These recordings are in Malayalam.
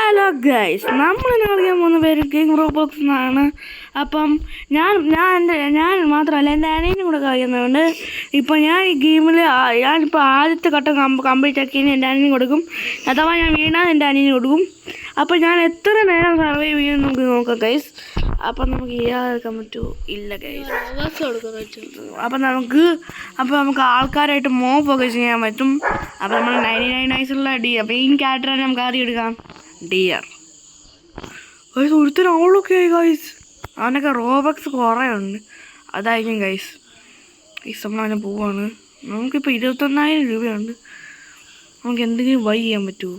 ഹലോ ഗൈസ്, നമ്മൾ ഇന്ന് കളിക്കാൻ പോകുന്ന പേര് കിങ് റോബോക്സ് എന്നാണ്. അപ്പം ഞാൻ മാത്രമല്ല എൻ്റെ അനിയനും കൂടെ കളിക്കുന്നുണ്ട്. ഇപ്പം ഞാൻ ഈ ഗെയിമിൽ ഞാനിപ്പോൾ ആദ്യത്തെ ഘട്ടം കംപ്ലീറ്റ് ആക്കിയതിന് എൻ്റെ അനിയനും കൊടുക്കും. അഥവാ ഞാൻ വീണാൽ എൻ്റെ അനിയനും കൊടുക്കും. അപ്പം ഞാൻ എത്ര നേരം സർവൈവ് ചെയ്യുമെന്ന് നമുക്ക് നോക്കാം ഗൈസ്. അപ്പം നമുക്ക് ചെയ്യാതെടുക്കാൻ പറ്റുമോ? ഇല്ല ഗൈസ്. അപ്പം നമുക്ക് ആൾക്കാരായിട്ട് മോഫൊക്കെ ചെയ്യാൻ പറ്റും. അപ്പം നമ്മൾ 99 നൈസുള്ള അപ്പം ഈ ക്യാരക്ടറിനെ നമുക്ക് ആദ്യം എടുക്കാം. ഡിയർ ഗൈസ്, ഒരുത്തരം അവളൊക്കെ ആയി ഗൈസ്. അവനൊക്കെ റോബക്സ് കുറേ ഉണ്ട്, അതായിരിക്കും ഗൈസ്. നമ്മൾ അവനെ പോവാണ്. നമുക്കിപ്പോൾ 21,000 രൂപയുണ്ട്. നമുക്ക് എന്തെങ്കിലും വൈ ചെയ്യാൻ പറ്റുമോ?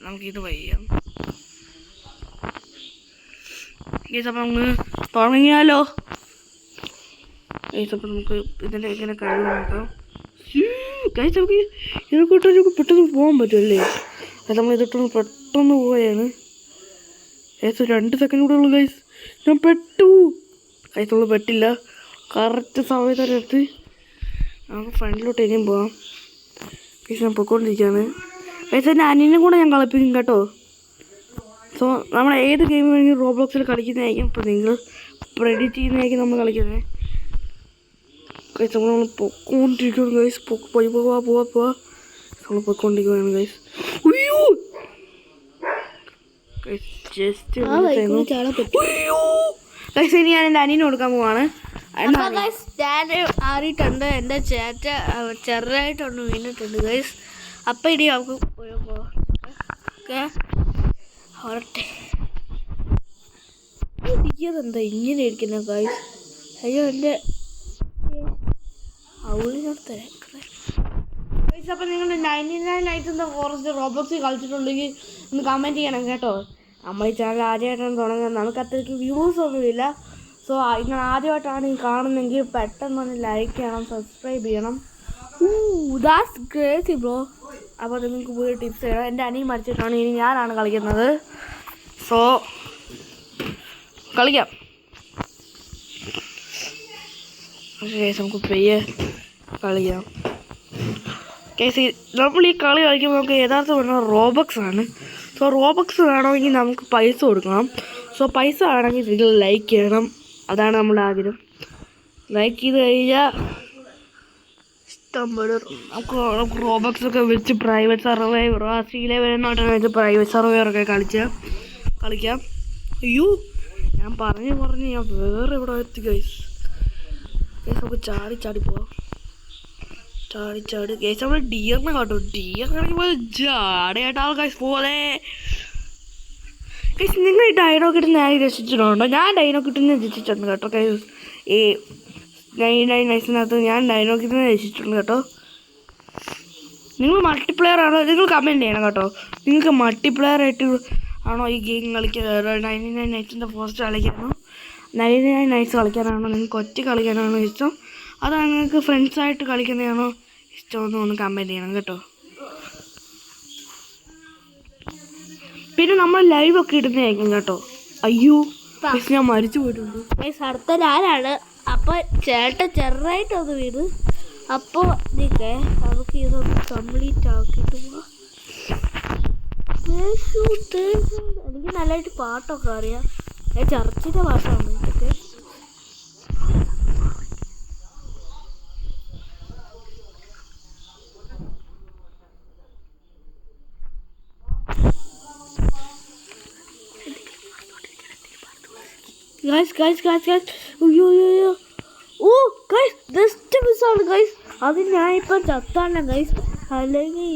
നമുക്കിത് വൈ ചെയ്യാം ഗൈസ്. അപ്പം നമുക്ക് തുടങ്ങിയാലോ ഗൈസ്? അപ്പം നമുക്ക് ഇതിൻ്റെ ഇങ്ങനെ കഴിവ് നോക്കാം ഗൈസ്. നമുക്ക് ഇതിനെക്കൂട്ട് പെട്ടെന്ന് പോകാൻ പറ്റുമല്ലേ? അത് നമ്മൾ ഇതിട്ടൊന്ന് പെട്ടെന്ന് പോവുകയാണ് ഗൈസ്. 2 സെക്കൻഡ് കൂടെ ഉള്ളു ഗൈസ്. ഞാൻ പെട്ടു ഗൈസ്. നമ്മൾ പെട്ടില്ല. കറക്റ്റ് സമയത്തടുത്ത് നമുക്ക് ഫ്രണ്ടിലോട്ട് ഇനിയും പോകാം ഗൈസ്. ഞാൻ പൊയ്ക്കൊണ്ടിരിക്കുകയാണ് ഗൈസ്. എൻ്റെ അനിയനും കൂടെ ഞാൻ കളിപ്പിക്കും കേട്ടോ. സോ നമ്മൾ ഏത് ഗെയിം വേണമെങ്കിലും റോബ്ലോക്സിൽ കളിക്കുന്നതായിരിക്കും. ഇപ്പോൾ നിങ്ങൾ പ്രെഡിക്റ്റ് ചെയ്യുന്നതായിരിക്കും നമ്മൾ കളിക്കുന്നത് ഗൈസ്. നമ്മൾ പൊയ്ക്കൊണ്ടിരിക്കുകയാണ് ഗൈസ്. പോവാ നമ്മൾ പൊയ്ക്കൊണ്ടിരിക്കുകയാണ് ഗൈസ്. അയ്യോ ജസ്റ്റ് ഗൈസ്, ഇനി ഞാൻ എൻ്റെ അനിയന് കൊടുക്കാൻ പോവാണ്. ഞാൻ ആറിയിട്ടുണ്ട്. എൻ്റെ ചേട്ട ചെറുതായിട്ടൊന്ന് വീണിട്ടുണ്ട് ഗൈസ്. അപ്പം ഇനി നമുക്ക് ഓർട്ടെ എന്താ ഇങ്ങനെ ഇരിക്കുന്ന ഗൈസ്? അയ്യോ എൻ്റെ അവളിനോട് തരാം ഗൈസ്. അപ്പം നിങ്ങൾ 99 നൈറ്റ്സ് ഇൻ ദ ഫോറസ്റ്റ് റോബോക്സിൽ കളിച്ചിട്ടുണ്ടെങ്കിൽ ഒന്ന് കമൻറ്റ് ചെയ്യണം കേട്ടോ. നമ്മൾ ഈ ചാനൽ ആദ്യമായിട്ടാണ് തുടങ്ങുന്നത്. നമുക്ക് അത്രയ്ക്ക് വ്യൂസ് ഒന്നുമില്ല. സോ നിങ്ങൾ ആദ്യമായിട്ടാണ് ഈ കാണുന്നതെങ്കിൽ പെട്ടെന്ന് ഒന്ന് ലൈക്ക് ചെയ്യണം, സബ്സ്ക്രൈബ് ചെയ്യണം. That's great bro. അപ്പോൾ നിങ്ങൾക്ക് പുതിയ ടിപ്സ് ചെയ്യണം. എൻ്റെ അനിയൻ മരിച്ചിട്ടാണ്, ഇനി ഞാനാണ് കളിക്കുന്നത്. സോ കളിക്കാം കേസ്. നമുക്ക് പെയ്യെ കളിക്കാം കേസ്. നമ്മൾ ഈ കളി കളിക്കുമ്പോൾ നമുക്ക് യഥാർത്ഥം പറഞ്ഞാൽ റോബക്സ് ആണ്. സോ റോബക്സ് വേണമെങ്കിൽ നമുക്ക് പൈസ കൊടുക്കണം. സോ പൈസ ആണെങ്കിൽ നിങ്ങൾ ലൈക്ക് ചെയ്യണം. അതാണ് നമ്മുടെ ആഗ്രഹം. ലൈക്ക് ചെയ്ത് കഴിഞ്ഞാൽ ഇഷ്ടംപോലെ നമുക്ക് റോബക്സൊക്കെ വെച്ച് പ്രൈവറ്റ് സർവൈവർ C11 വെച്ച് പ്രൈവറ്റ് സർവൈവറൊക്കെ കളിക്കാം. അയ്യോ ഞാൻ പറഞ്ഞ് ഞാൻ വേറെ ഇവിടെ എത്തി ഗൈസ്. നമുക്ക് ചാടി പോവാം. ചാടി ഗൈസ്. നമ്മൾ ഡിയറിനെ കാട്ടോ. ഡിയറിനാണെങ്കിൽ ജാടയായിട്ട് ആൾ ഗൈസ് പോലെ ഗൈസ്. നിങ്ങൾ ഈ ഡൈനോക്ക് ഇട്ടുന്ന ആരും രക്ഷിച്ചിട്ടുണ്ടോ? ഞാൻ ഡൈനോക്ക് ഇട്ടുന്ന രക്ഷിച്ചിട്ടുണ്ട് കേട്ടോ ഗൈസ്. ഈ 99 നൈസിനകത്ത് ഞാൻ ഡൈനോക്ക് ഇട്ടുന്ന രക്ഷിച്ചിട്ടുണ്ട് കേട്ടോ. നിങ്ങൾ മൾട്ടിപ്ലെയർ ആണോ? നിങ്ങൾ കമൻറ്റ് ചെയ്യണം കേട്ടോ. നിങ്ങൾക്ക് മൾട്ടിപ്ലെയർ ആയിട്ട് ആണോ ഈ ഗെയിം കളിക്കുന്നത്? 99 നൈറ്റ്സിൻ്റെ ഫോറസ്റ്റ് കളിക്കാനോ 99 നൈറ്റ്സ് കളിക്കാനാണോ? നിങ്ങൾക്ക് ഒറ്റ കളിക്കാനാണോ ഇഷ്ടം? അതാണ് നിങ്ങൾക്ക് ഫ്രണ്ട്സായിട്ട് കളിക്കുന്നതാണോ ഇഷ്ടമെന്ന് ഒന്ന് കമൻറ്റ് ചെയ്യണം കേട്ടോ. പിന്നെ നമ്മൾ ലൈവൊക്കെ ഇടുന്നതായിരിക്കും കേട്ടോ. അയ്യോ ഞാൻ മരിച്ചു പോയിട്ടുണ്ട് ഗൈസ്. അടുത്ത ഞാനാണ്. അപ്പോൾ ചേട്ടൻ ചെറുതായിട്ടൊന്ന് വീണ്. അപ്പോൾ നമുക്ക് ഇതൊന്ന് കംപ്ലീറ്റ് ആക്കിയിട്ട് പോവാം. എനിക്ക് നല്ലതായിട്ട് പാട്ടൊക്കെ അറിയാം. ചർച്ചിൻ്റെ പാട്ടാണ് ഇതൊക്കെ. ഗൈസ് അയ്യോ ഓ ഗൈസ്, ജസ്റ്റ് മിസ്സാണ് ഗൈസ്. അത് ഞാനിപ്പം ചത്താണ് ഗൈസ്. അല്ലെങ്കിൽ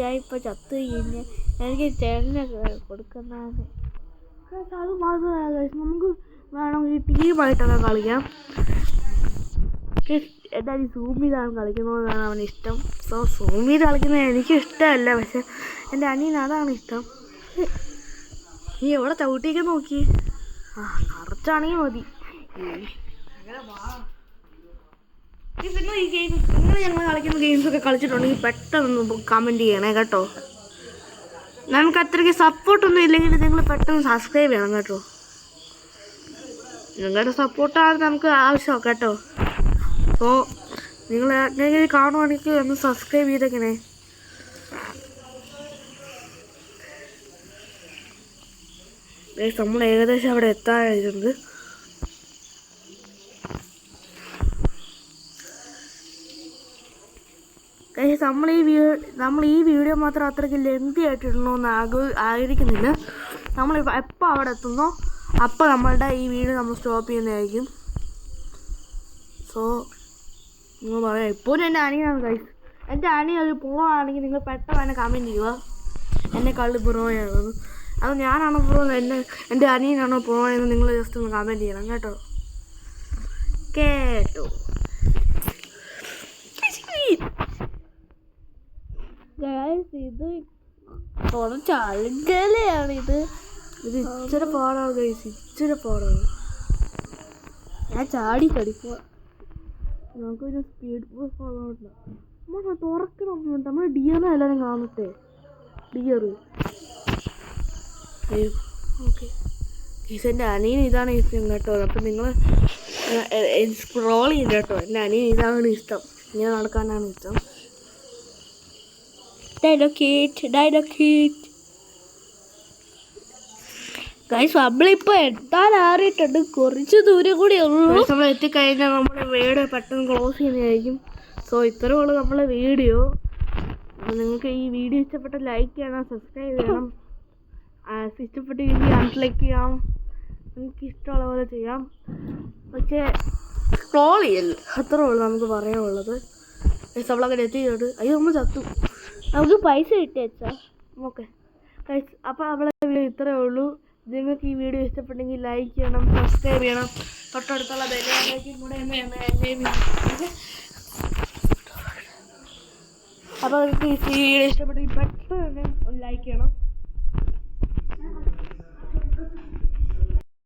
ഞാനിപ്പോൾ ചത്ത് കഴിഞ്ഞാൽ എനിക്ക് ചേട്ടനെ കൊടുക്കുന്നതാണ്. അത് മാത്രമല്ല ഗൈസ്, നമുക്ക് വേണമെങ്കിൽ ടീമായിട്ടൊക്കെ കളിക്കാം. എന്തായാലും സൂം ചെയ്താണ് കളിക്കുന്നതാണ് അവന് ഇഷ്ടം. സോ സൂം ചെയ്ത് കളിക്കുന്നത് എനിക്കും ഇഷ്ടമല്ല, പക്ഷെ എൻ്റെ അനിയന് അതാണ് ഇഷ്ടം. നീ എവിടെ ചവിട്ടിയൊക്കെ നോക്കി? കറക്റ്റാണെങ്കിൽ മതി. നിങ്ങൾ ഈ ഗെയിം ഞങ്ങൾ കളിക്കുന്ന ഗെയിംസൊക്കെ കളിച്ചിട്ടുണ്ടെങ്കിൽ പെട്ടെന്ന് കമൻറ്റ് ചെയ്യണേ കേട്ടോ. നമുക്ക് അത്രയ്ക്ക് സപ്പോർട്ടൊന്നും ഇല്ലെങ്കിൽ നിങ്ങൾ പെട്ടെന്ന് സബ്സ്ക്രൈബ് ചെയ്യണം കേട്ടോ. നിങ്ങളുടെ സപ്പോർട്ടാണ് നമുക്ക് ആവശ്യം കേട്ടോ. സോ നിങ്ങൾ ആരെങ്കിലും കാണുവാണെങ്കിൽ ഒന്ന് സബ്സ്ക്രൈബ് ചെയ്തേക്കണേ. നമ്മൾ ഏകദേശം അവിടെ എത്താറായിട്ടുണ്ട്. നമ്മൾ ഈ വീഡിയോ മാത്രം അത്രയ്ക്ക് ലെങ്തി ആയിട്ട് ഇടണമെന്ന് ആഗ്രഹിക്കുന്നില്ല. നമ്മൾ എപ്പോൾ അവിടെ എത്തുന്നോ അപ്പോൾ നമ്മളുടെ ഈ വീഡിയോ നമ്മൾ സ്റ്റോപ്പ് ചെയ്യുന്നതായിരിക്കും. സോ നിങ്ങൾ പറയാം, ഇപ്പോഴും എൻ്റെ അനിയനാണ് ഗൈസ്. എൻ്റെ അനിയൻ ഒരു പ്രോ ആണെങ്കിൽ നിങ്ങൾ പെട്ടെന്ന് തന്നെ കമൻറ്റ് ചെയ്യുക എന്നെ കള്ളി പ്രോയാണെന്ന്. അത് ഞാനാണോ പ്രോ എൻ്റെ അനിയനാണോ പ്രോ എന്ന് നിങ്ങൾ ജസ്റ്റ് ഒന്ന് കമൻറ്റ് ചെയ്യണം കേട്ടോ. കേട്ടോ ഇത് കുറച്ച് അഴുകലയാണിത്. ഇത് ഇച്ചിരി പാടാണ് ഗൈസ്, ഇച്ചിരി പാടാണ്. ഞാൻ ചാടി കളിക്കുക. നമുക്ക് പിന്നെ സ്പീഡ് പോകാറുണ്ട്. നമ്മൾ തുറക്കണം, നമ്മൾ ഡിയറിനെ എല്ലാവരും കാണട്ടെ. ഡിയർ അയ്യോ ഓക്കെ ഗൈസ്, എൻ്റെ അനിയൻ ഇതാണ് ഇഷ്ടം കേട്ടോ. അപ്പം നിങ്ങൾ സ്ക്രോൾ ചെയ്യും കേട്ടോ. എൻ്റെ അനിയൻ ഇതാണ് ഇഷ്ടം, ഇങ്ങനെ നടക്കാനാണ് ഇഷ്ടം. ഗൈസ് നമ്മളിപ്പോൾ എത്താനാറിയിട്ടുണ്ട്. കുറച്ച് ദൂരം കൂടി ഉള്ളൂ. നമ്മൾ എത്തിക്കഴിഞ്ഞാൽ നമ്മൾ വീഡിയോ പെട്ടെന്ന് ക്ലോസ് ചെയ്യുന്നതായിരിക്കും. സോ ഇത്രയേ ഉള്ളൂ നമ്മളെ വീഡിയോ. അപ്പോൾ നിങ്ങൾക്ക് ഈ വീഡിയോ ഇഷ്ടപ്പെട്ട ലൈക്ക് ചെയ്യണം, സബ്സ്ക്രൈബ് ചെയ്യണം. ഇഷ്ടപ്പെട്ടെങ്കിൽ അൺലൈക്ക് ചെയ്യാം, നിങ്ങൾക്ക് ഇഷ്ടമുള്ള പോലെ ചെയ്യാം. പക്ഷേ സ്ക്രോൾ ചെയ്യല്ല, അത്രേ ഉള്ളൂ നമുക്ക് പറയാനുള്ളത്. നമ്മളങ്ങനെ എത്തിയിട്ടുണ്ട്. അയ്യോ നമ്മൾ ചത്തു, നമുക്ക് പൈസ കിട്ടിയച്ചാ. ഓക്കെ ഗൈസ്, അപ്പോൾ നമ്മളെ വീഡിയോ ഇത്രയേ ഉള്ളൂ. നിങ്ങൾക്ക് ഈ വീഡിയോ ഇഷ്ടപ്പെട്ടെങ്കിൽ ലൈക്ക് ചെയ്യണം, സബ്സ്ക്രൈബ് ചെയ്യണം, തൊട്ടടുത്തുള്ള ബെല്ലൈക്കൺ കൂടെ അപ്പോൾ നിങ്ങൾക്ക് ഈ വീഡിയോ ഇഷ്ടപ്പെട്ടെങ്കിൽ പെട്ടെന്ന് തന്നെ ഒന്ന് ലൈക്ക് ചെയ്യണം.